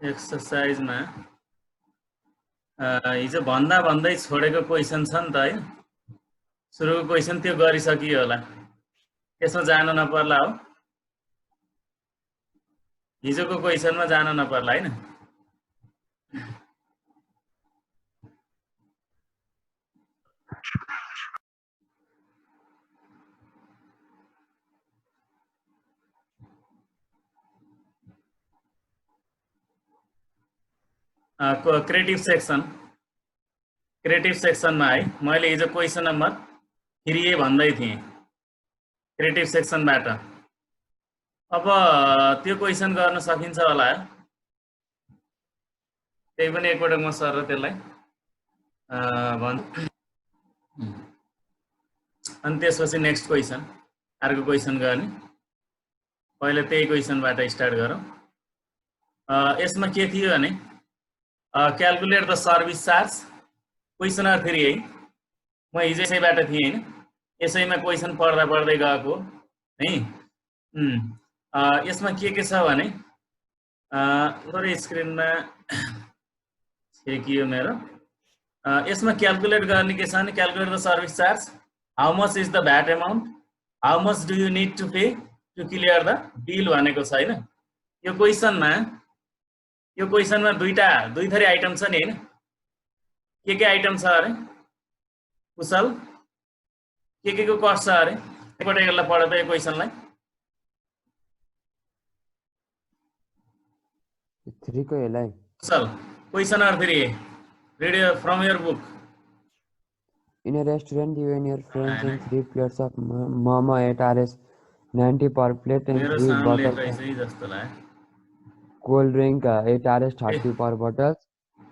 एक्सरसाइजमा हिजो भन्दा भन्दै छोडेको क्वेसन छ नि त है, सुरुको क्वेसन त्यो गरिसकियो होला, त्यसमा जानु नपर्ला हो, हिजोको क्वेसनमा जानु नपर्ला हैन। क्रिएटिभ सेक्सनमा है मैले हिजो क्वेसन नम्बर 3A भन्दै थिएँ क्रिएटिभ सेक्सनबाट। अब त्यो क्वेसन गर्न सकिन्छ होला, त्यही पनि एकपटक म सर त्यसलाई अनि त्यसपछि नेक्स्ट क्वेसन अर्को क्वेसन गर्ने, पहिला त्यही क्वेसनबाट स्टार्ट गरौँ। यसमा के थियो भने क्याल्कुलेट द सर्भिस चार्ज क्वेसनर 3 है, म हिजो यसैबाट थिएँ हैन, यसैमा क्वेसन पढ्दा पढ्दै गएको है। यसमा के छ भने थोरै स्क्रिनमा छेकियो मेरो, यसमा क्याल्कुलेट गर्ने के छ भने calculate the service charge, how much is the VAT amount, how much do you need to pay to clear the bill भनेको छ हैन। यो क्वेसनमा दुई थरी आइटम छ नि हैन, के आइटम छ अरे कुशल, के को कस्ट छ अरे, एकपल्ट यसलाई पढ त यो क्वेसनलाई। 3 को हेलाई कुशल क्वेसनर 3 read from your book. In a restaurant you and your friends and 3 plates of momo at Rs 90 per plate and 3 bottles cold drink at Rs 30 per bottles.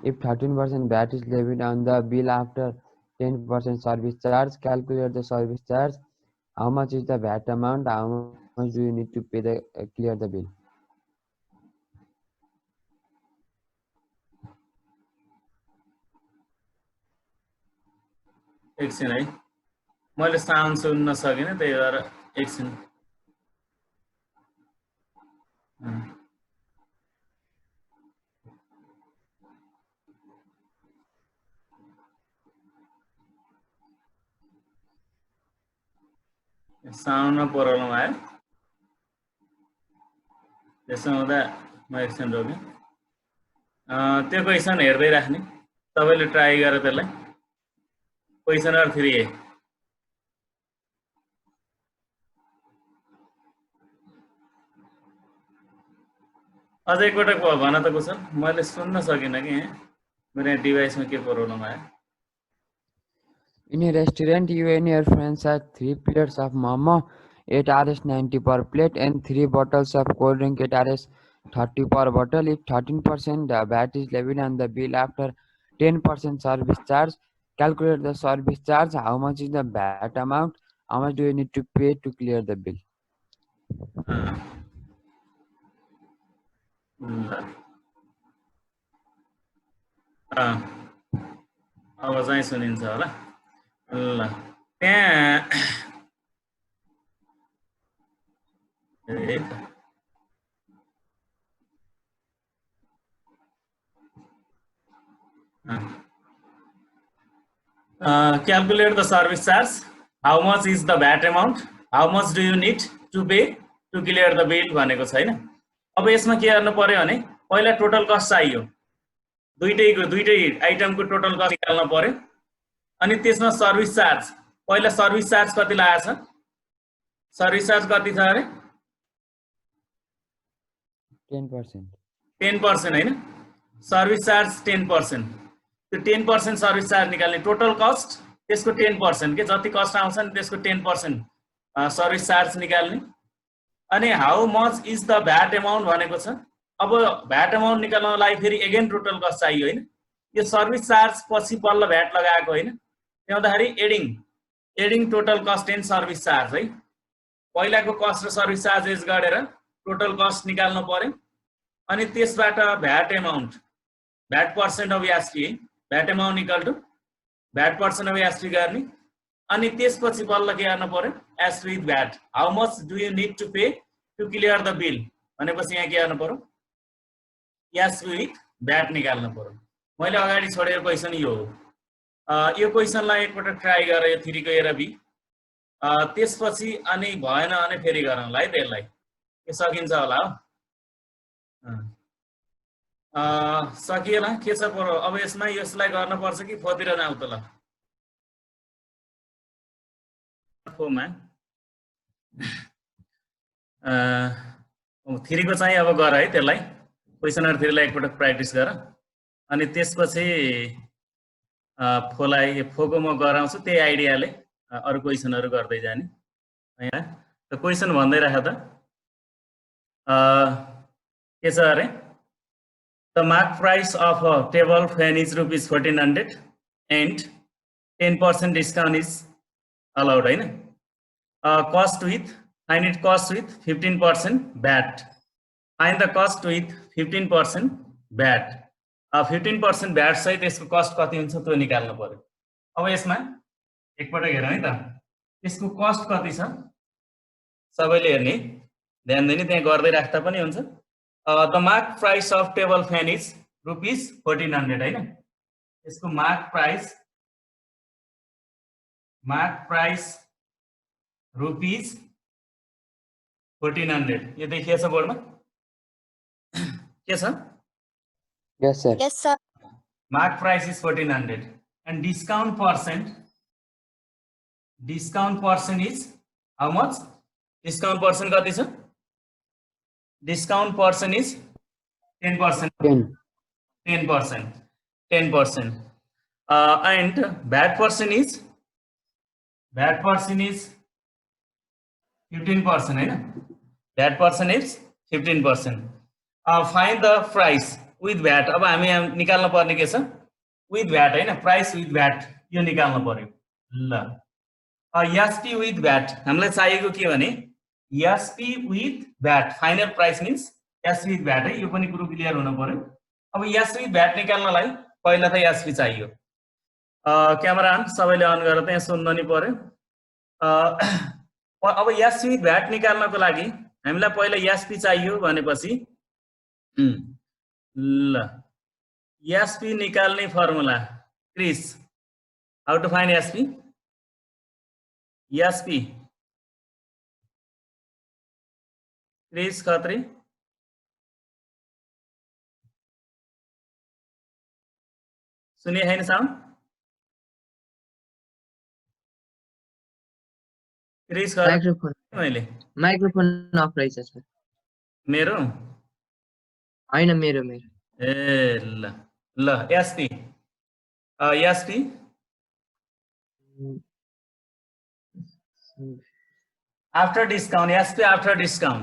If 13% VAT is levied on the bill after 10% service charge, calculate the service charge. How much is the VAT amount? How much do you need to pay the clear the bill? एकछिन है, मैले sound सुन्न सकिनँ, त्यही भएर एकछिन। साउन्डमा problem आयो, त्यसो हुँदा म एकछिन रोकेँ। त्यो क्वेसन हेर्दै राख्ने, तपाईँले ट्राई गरेर त्यसलाई। क्वेसनर 3A अझ एकपटक भन त कुशल, मैले सुन्न सकिनँ कि मेरो यहाँ डिभाइसमा के प्रब्लम आयो। In a restaurant you and your friends had 3 plates of momo at Rs 90 per plate and 3 bottles of cold drink at Rs 30 per bottle. If 13% VAT is levied on the bill after 10% service charge, calculate the service charge. How much is the VAT amount? How much do you need to pay to clear the bill? अब चाहिँ सुनिन्छ होला। ल त्यहाँ calculate the service charge, how much is the VAT amount, how much do you need to pay to clear the bill भनेको छ हैन। अब यसमा के गर्नु पर्यो भने पहिला टोटल कस्ट चाहियो, दुईटै आइटमको टोटल कस्ट निकाल्नु पर्यो, अनि त्यसमा सर्भिस चार्ज, पहिला सर्भिस चार्ज कति लागेछ, सर्भिस चार्ज कति छ अरे 10% हैन, सर्भिस चार्ज 10%, त्यो 10% सर्भिस चार्ज निकाल्ने, टोटल कस्ट त्यसको 10% के जति कस्ट आउँछ नि त्यसको 10% सर्भिस चार्ज निकाल्ने। अनि how much is the VAT amount भनेको छ। अब भ्याट अमाउन्ट निकाल्नको लागि फेरि अगेन टोटल कस्ट चाहियो हैन, यो सर्भिस चार्ज पछि बल्ल भ्याट लगाएको हैन, त्यहाँदाखेरि adding total cost and service charge है, पहिलाको कस्ट र सर्भिस चार्ज एड गरेर टोटल कस्ट निकाल्नु पर्यो। अनि त्यसबाट VAT amount, VAT percent of ST, VAT amount equal to VAT percent of ST गर्ने, अनि त्यसपछि बल्ल के गर्नु पर्यो ST with VAT, how much do you need to pay to clear the bill भनेपछि यहाँ के गर्नु पर्यो एसपी विथ भ्याट निकाल्नु पर्यो। मैले अगाडि छोडेको क्वेसन यो हो। यो क्वेसनलाई एकपटक ट्राई गरेर यो 3 को हेर बी, त्यसपछि अनि भएन अनि फेरि गरौँला है त्यसलाई। के सकिन्छ होला हो? सकिएला के छ पर्यो? अब यसमा यसलाई गर्न पर्छ कि फोतिर जाउँ त ल? फोमा 3 को चाहिँ अब गर है त्यसलाई। क्वेसनहरु 3 लाई एकपटक प्र्याक्टिस गर अनि त्यसपछि फोलाई फोको म गराउँछु त्यही आइडियाले अरु क्वेसनहरु गर्दै जाने हैन। त क्वेसन भन्दै राख त के छ अरे? The mark price of a table fan is rupees 1400 and 10% discount is allowed हैन। Cost with find it cost with 15% VAT. Find the cost with 15% VAT. 15% VAT सहित यसको कस्ट कति हुन्छ त्यो निकाल्नु पर्यो। अब यसमा एकपटक हेरौँ है त यसको कस्ट कति छ सबैले हेर्ने ध्यान दिने त्यहाँ गर्दै राख्दा पनि हुन्छ। The mark price of table fan is rupees 1400 हैन। यसको mark price rupees 1400 यो देखिएछ बोर्डमा के छ? Yes sir. Yes, sir. Mark price is 1400 and discount percent is how much? Discount percent कति छ? Discount percent is 10%. 10%. And VAT percent is 15% हैन। VAT percent is 15%. Find the price with VAT. अब हामी निकाल्न पर्ने के छ? With VAT हैन, price with VAT यो निकाल्न पर्यो। ल SP with VAT हामीलाई चाहिएको के भने SP with VAT final price means SP with VAT है। यो पनि कुरो क्लियर हुन पर्यो। अब SP with VAT निकाल्नलाई पहिला त SP चाहियो। क्यामेरा अन सबैले अन गरेर त्यहाँ सुन्न नि पर्यो। अब SP with VAT निकाल्नको लागि हामीलाई पहिला SP चाहियो भनेपछि ल SP निकाल्ने formula Kris how to find SP Kris Khatri सुनिए हैन साउन्ड? क्रिस माइक्रोफोन अफ रहेछ सर। मेरो हैन मेरो ए ल SP after discount SP after discount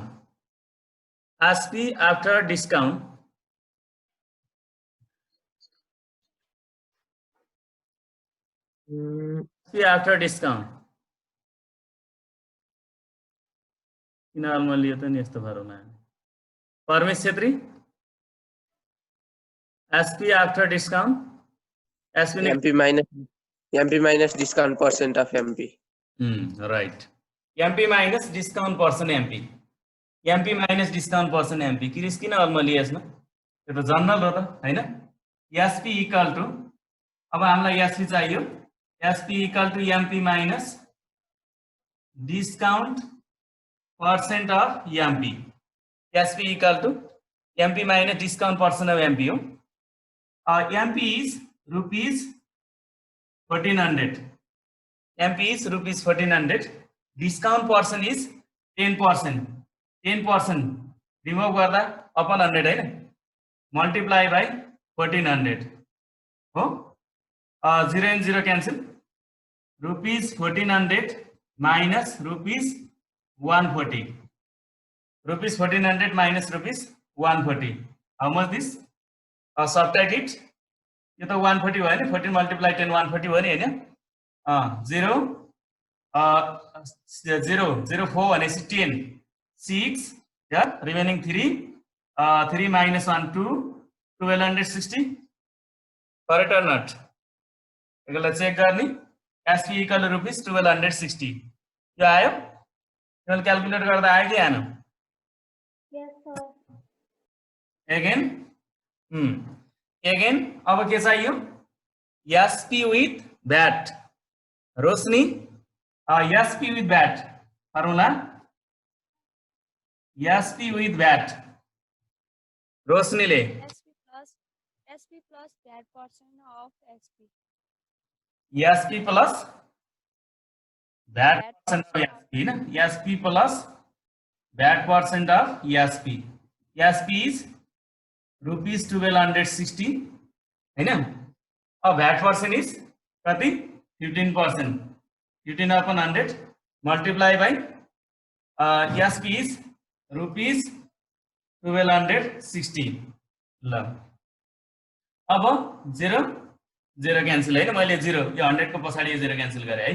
SP after discount किन अलमा लियो त नि यस्तो भरमा Paramesh Chhetri SP after discount MP minus discount percent of MP. Right. MP minus discount percent MP minus discount percent MP Kris किन अलमा लिएस् न त्यो त जनरल हो त हैन। SP इक्वल टु अब हामीलाई SP चाहियो SP equal to MP minus discount percent of MP SP equal to MP minus discount percent of MP हो। MP is rupees 1400 MP is rupees 1400 discount percent is 10% remove गर्दा upon 100 हैन multiply by 1400 हो 0 and 0 cancel rupees 1400 minus rupees 140 rupees 1400 minus rupees 140 how much this subtract it यो त 140 भयो नि 14 multiply 10 140 भयो नि हैन 0 4 भनेपछि 10 6 yeah remaining 3 3 minus 1 2 1260 correct or not यसलाई चेक गर्ने SP equal to rupees 1260 यो आयो यसले क्याल्कुलेट गर्दा आयो कि आएन? Yes, sir. Again अगेन अब के चाहियो SP with VAT Roshni SP with VAT formula SP with VAT रोशनीले SP plus that portion of SP. SP plus VAT percent of SP हैन SP plus VAT percent of SP SP is ₹1260 हैन अब VAT percent is कति 15% 15 upon 100 multiply by SP is ₹1260 ल अब 0 0 cancel हैन मैले 0 यो 100 को पछाडी 0 क्यान्सल गरे है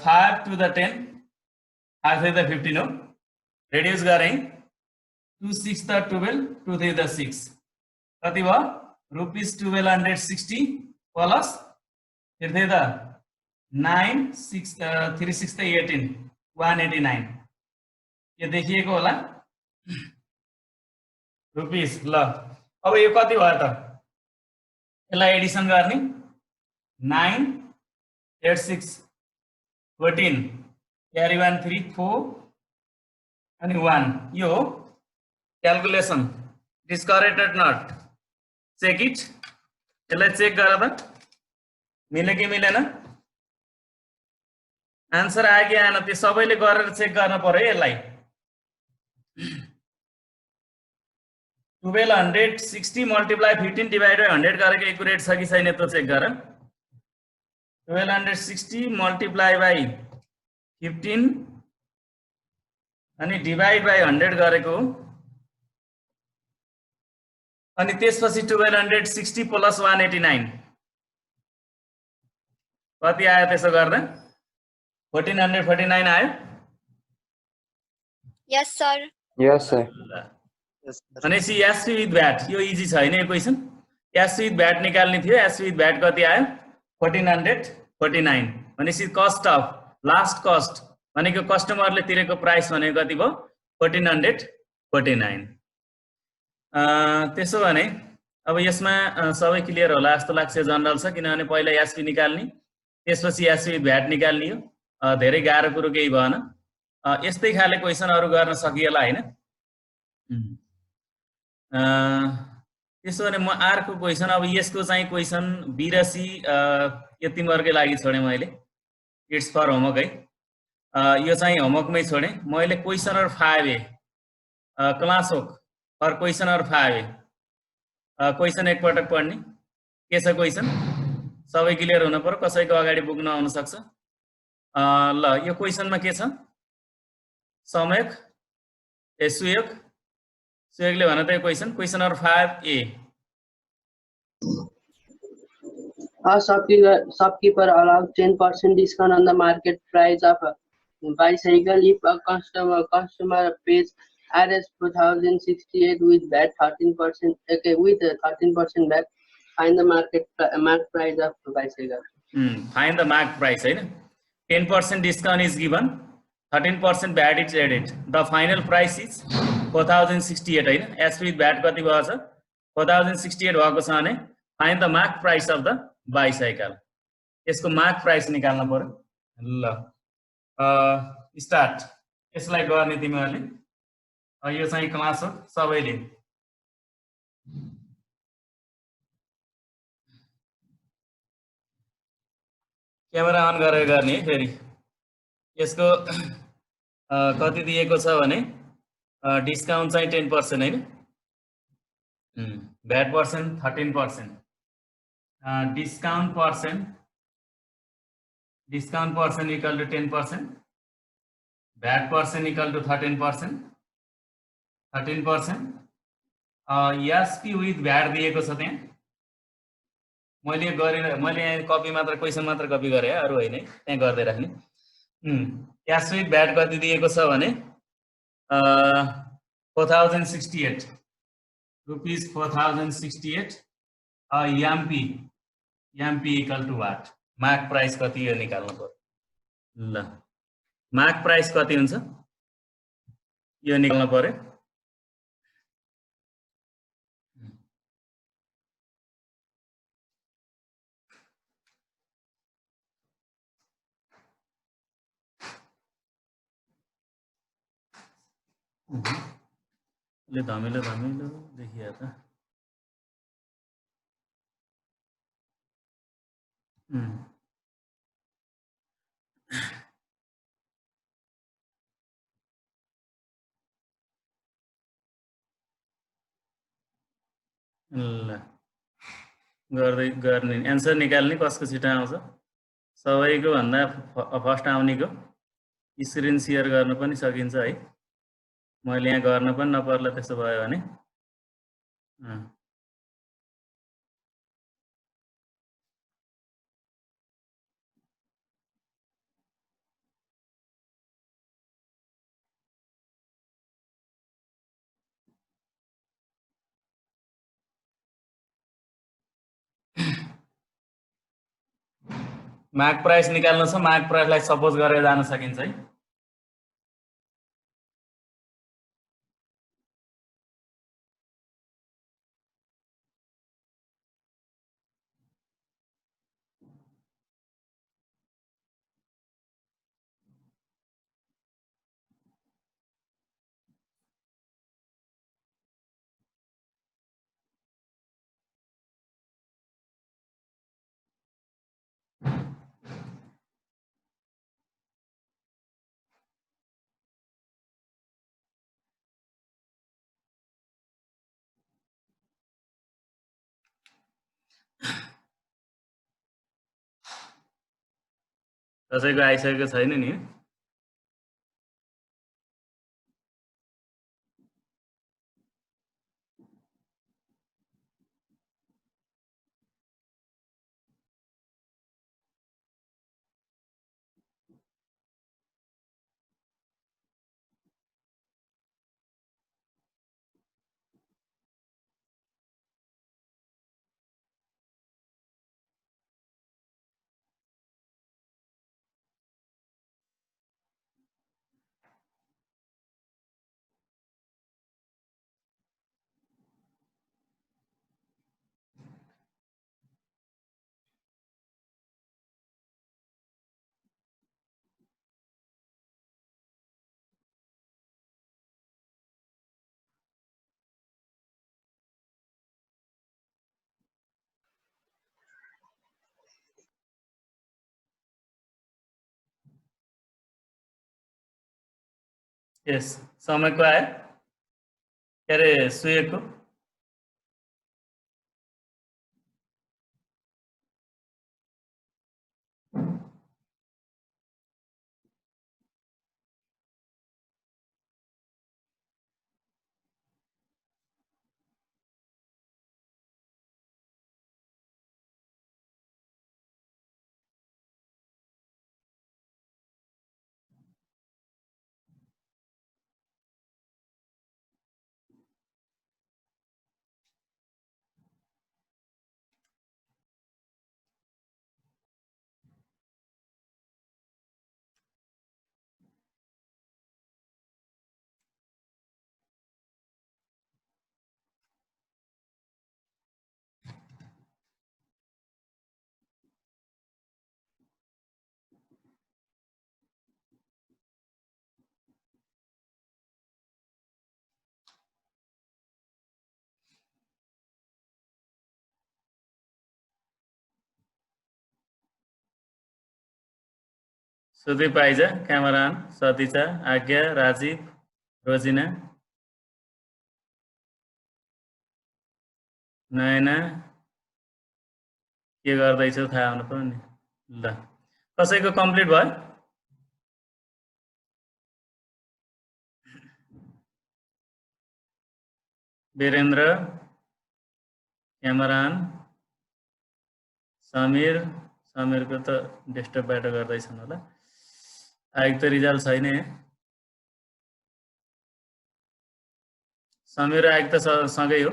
5 to the 10 5 to the 15 हो रेड्युस गरे 2 6 the 12 2 3 the 6 कति भयो ₹1260 प्लस फिर द 9 6 3 6 the 18 189 यो देखिएको होला रुपीस ल अब यो कति भयो त यसलाई एडिसन गर्ने 9 8 6 14 क्यारी 1 3 4 अनि 1 यो हो calculation it is correct or not check it यसलाई चेक गर त मिल्यो कि मिलेन आन्सर आयो कि आएन त्यो सबैले गरेर चेक गर्न पर्यो यसलाई 1260 multiply 15 divided by 100 गरेको एक्युरेट छ कि छैन त्यो चेक गर 1260 multiply by 15 अनि डिवाइड बाइ 100 गरेको अनि त्यसपछि 1260 प्लस 189 कति आयो त्यसो गर्दा 1449 आयो Yes, sir. Yes, sir. भनेपछि एसपी विथ भ्याट यो इजी छ हैन यो क्वेशन एसपी विथ भ्याट निकाल्ने थियो एसपी विथ भ्याट कति आयो 1449 भनेपछि कस्ट अफ लास्ट कस्ट भनेको कस्टमरले तिरेको प्राइस भनेको कति भयो 1449 त्यसो भने अब यसमा सबै क्लियर होला जस्तो लाग्छ जनरल छ किनभने पहिला एसपी निकाल्ने त्यसपछि एसपी विथ भ्याट निकाल्ने हो धेरै गाह्रो कुरो केही भएन यस्तै खाले क्वेशनहरु गर्न सकिएला हैन त्यसो भने म अर्को क्वेशन अब यसको चाहिँ क्वेशन बी र सी यो तिमीहरुकै लागि छोडे मैले इट्स फर होमवर्क है यो चाहिँ होमवर्कमै छोडे मैले question number 5A class work for question number 5A question एक पटक पढ्ने के छ क्वेशन सबै क्लियर हुन पर्यो कसैको अगाडि बुक्न आउन सक्छ ल यो क्वेशनमा के छ समयक सुयोग सुयोगले भन त question number 5A A shopkeeper allows 10% discount on the market price of a bicycle if a customer pays Rs 4068 with VAT 13%. Okay, with 13% VAT, find the mark price of bicycle. Find the mark price, right? 10% discount is given, 13% VAT is added. The final price is 4068, right? As with VAT, kati bhayo cha 4068 भएको छ भने find the mark price of the bicycle. यसको mark price निकाल्न पर्यो ल start यसलाई गर्ने तिमीहरुले यो चाहिँ क्लास हो सबैले क्यामेरा अन गरेर गर्ने है फेरि यसको कति दिएको छ भने डिस्काउन्ट चाहिँ 10% हैन VAT percent 13% discount percent equal to 10%, VAT percent equal to 13%, 13%, ESP with VAT दिएको छ त्यहाँ मैले गरे मैले कपी मात्र क्वेशन मात्र कपी गरे अरु हैन त्यहाँ गर्दै राख्ने ESP with VAT कति दिएको छ भने 4068 rupees 4068 MP equal to what mark price कति यो निकाल्नु पर्यो ल मार्क प्राइस कति हुन्छ यो निकाल्नु पर्यो ले धमिलो धमिलो देखिया त ल गर्दै गर्ने एन्सर निकाल्ने कसको छिटो आउँछ सबैको भन्दा फर्स्ट आउनेको स्क्रिन सेयर गर्न पनि सकिन्छ है मैले यहाँ गर्न पनि नपर्ला त्यसो भयो भने मार्क प्राइस निकाल्नु छ मार्क प्राइसलाई सपोज गरेर जान सकिन्छ है कसैको आइसकेको छैन नि यस समयको आयो के अरे सुएको सुदीप आइजा क्यामेरान सतीचा आज्ञा राजीव रोजिना नयना के गर्दैछौ थाहा हुनु पर्यो नि ल कसैको कम्प्लिट भयो वीरेन्द्र क्यामेरान समीरको त डेस्कटपबाट गर्दैछन् होला आएको त रिजल्ट छैन समीर आएको त सँगै हो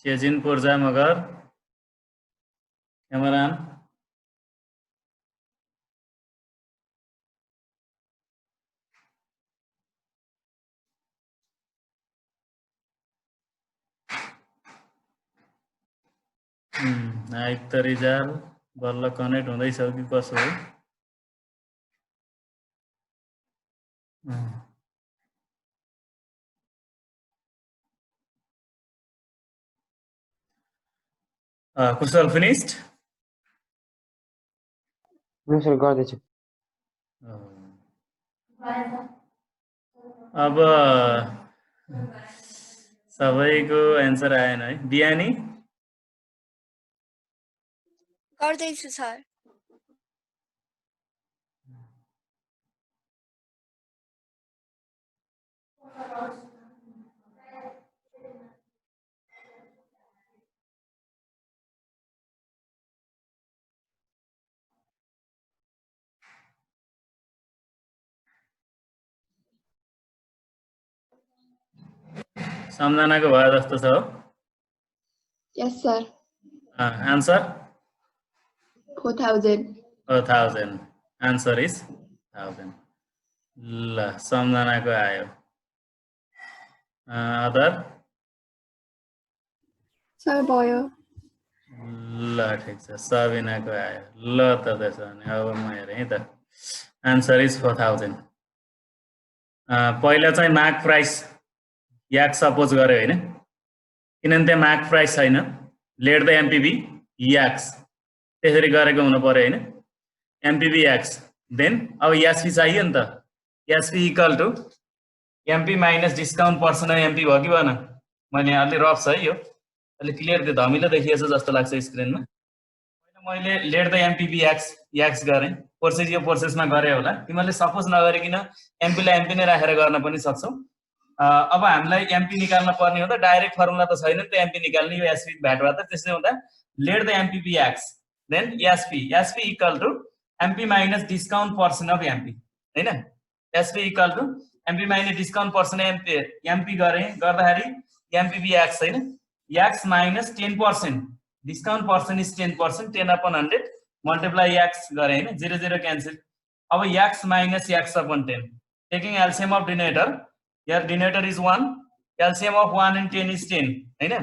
चेजिन पूर्जा मगर कैमरान नायक त रिजाल बल्ल कनेक्ट हुँदैछ कि कसो हो कुशल फिनिश्ड सर गर्दैछु अब सबैको एन्सर आएन है बिहानी गर्दैछु सर। सम्झनाको भयो जस्तो छ हो Yes, sir. Answer 4,000. 1000 answer is 1000 ल सम्झनाको आयो अदर Sir, भयो. ल ठिक छ सबिनाको आयो ल त त्यसो भने अब म हेरेँ है त आन्सर इज 4000 पहिला चाहिँ मार्क प्राइस याक सपोज गर्यो होइन किनभने त्यहाँ मार्क प्राइस छैन लेट द एमपीबी याक्स त्यसरी गरेको हुनु पर्यो होइन एमपीबी याक्स देन अब यासपी चाहियो नि त यासपी equal to MP minus discount person MP भयो कि भएन मैले अलि रफ छ है यो अलि क्लियर त्यो धमिलो देखिएछ जस्तो लाग्छ स्क्रिनमा मैले लेट द एमपीबी याक्स गरेँ प्रोसेस यो प्रोसेसमा गरेँ होला तिमीहरूले सपोज नगरिकन एमपीलाई एमपी नै राखेर गर्न पनि सक्छौ अब हामीलाई एमपी निकाल्न पर्ने हो त डाइरेक्ट फर्मुला त छैन नि त एमपी निकाल्ने यो एसपी भ्याटबाट त्यसले हुँदा let the MP be x then SP equal to MP minus discount person of MP हैन SP equal to MP minus discount person MP गर्दाखेरि एमपीबी याक्स हैन x minus 10% discount person is 10% 10/100 multiply x गरे हैन 0 0 cancel अब x minus x अपन 10 taking LCM of denominator here denominator is 1 LCM of 1 and 10 is 10 हैन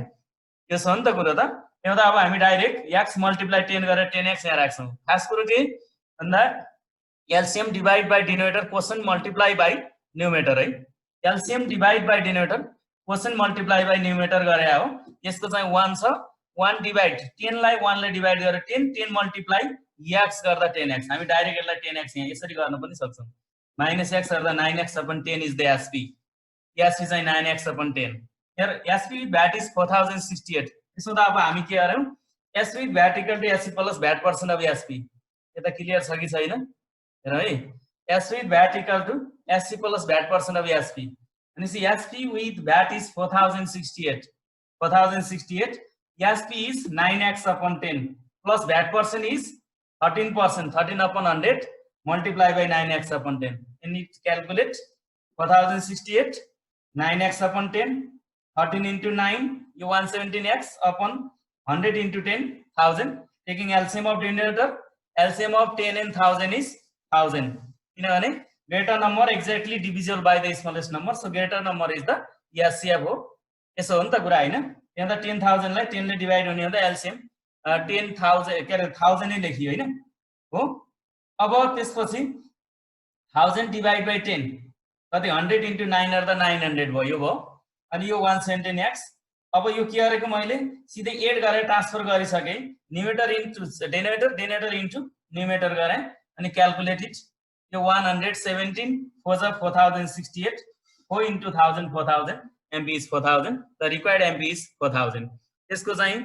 यो छ नि त कुरा त त्यो त अब हामी डाइरेक्ट x मल्टिप्लाई 10 गरेर 10x यहाँ राख्छौं खास कुरो के भन्दा LCM divide by denominator quotient multiply by numerator है LCM divide by denominator quotient multiply by numerator गरे हो यसको चाहिँ 1 छ 1 डिवाइड 10 लाई 1 ले डिवाइड गरेर 10 मल्टिप्लाई x गर्दा 10x हामी डाइरेक्ट यसलाई 10x यहाँ यसरी गर्न पनि सक्छौं -x गर्दा 9x upon 10 is the SP SP चाहिँ 9x upon 10 here SP with VAT is 4068 त्यसो त अब हामी के गर्यौं SP with VAT equal to SP plus VAT percent of SP यता क्लियर छ कि छैन हेर है SP with VAT equal to SP plus VAT percent of SP अनि SP with VAT is 4068 SP is 9x upon 10 plus VAT percent is 13% 13 upon 100 multiply by 9x upon 10 and it calculate 4068 9x upon 10 13 into 9 you 117x upon 100 into 10,000 taking LCM of denominator LCM of 10 and 1000 is 1000 किनभने greater number exactly divisible by the smallest number so greater number is the SCF हो यसो हो नि त कुरा हैन यहाँ त 10000 लाई 10 ले डिवाइड हुने हुँदा LCM 10000 के अरे 1000 नै लेखियो हैन हो अब त्यसपछि 1000 डिवाइड बाइ 10 कति 100 into 9 are the 900 भयो भयो अनि यो 117x अब यो के गरेको मैले सिधै एड गरेर ट्रान्सफर गरिसके numerator into denominator into numerator गरे अनि क्याल्कुलेट इट यो 117 4 4068 4 into 1000 4000 MP is 4000 the required MP is 4000 त्यसको चाहिँ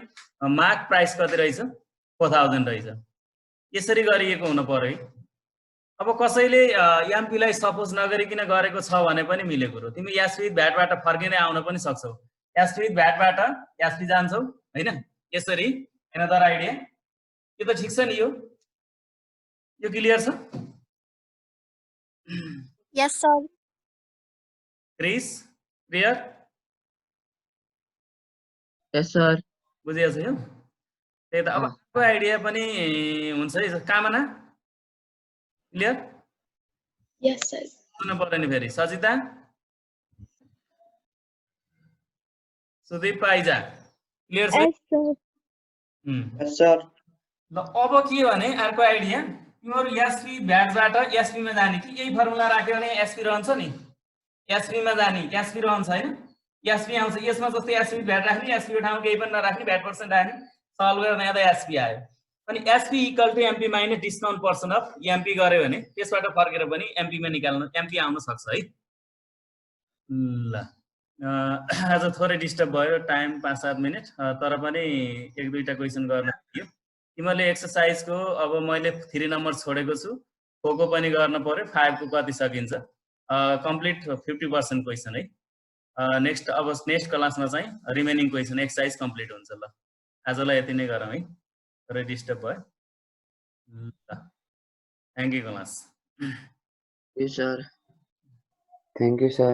मार्क प्राइस कति रहेछ 4000 रहेछ यसरी गरिएको हुनु पर्यो है अब कसैले एमपी लाई सपोज नगरिकिन गरेको छ भने पनि मिले कुरो तिमी एसपी विथ भ्याटबाट फर्किने आउन पनि सक्छौ एसपी विथ भ्याटबाट एसपी जान्छौ हैन यसरी एनदर आइडिया यो त ठीक छ नि यो क्लियर छ Yes, sir. Kris clear Yes, sir. बुझिएको छ यो त्यही त अब अर्को आइडिया पनि हुन्छ है कामना क्लियर Yes, sir. सुन्नु पर्यो नि फेरि सजिता सुदीप आइजा क्लियर छ Yes, sir. Yes, sir. ल अब के भने अर्को आइडिया तिम्रो एसपी भ्याटबाट एसपी मा जाने कि यही फर्मुला राख्यो भने एसपी रहन्छ नि एसपी मा जाने एसपी रहन्छ हैन एसपी आउँछ यसमा जस्तै एसपी भ्याट राख्ने एसपी को ठाउँमा केही पनि नराख्ने भ्याट पर्सेन्ट राख्ने सल्भ गरेर यहाँ त एसपी आयो अनि SP equal to MP minus discount percent of MP गर्यो भने त्यसबाट फर्केर पनि एमपी मा निकाल्नु एमपी आउन सक्छ है ल आज थोरै डिस्टर्ब भयो टाइम 5-7 मिनेट तर पनि एक दुईटा क्वेशन गर्न थियो तिमीले एक्सरसाइज को अब मैले 3 नम्बर छोडेको छु 4 को पनि गर्न पर्यो 5 को कति सकिन्छ कम्प्लिट 50% क्वेशन है नेक्स्ट अब नेक्स्ट क्लासमा चाहिँ रिमेनिङ क्वेशन एक्सरसाइज कम्प्लिट हुन्छ ल आजलाई यति नै गरौँ है थोरै डिस्टर्ब भयो ल thank you class Yes, sir. Thank you, sir.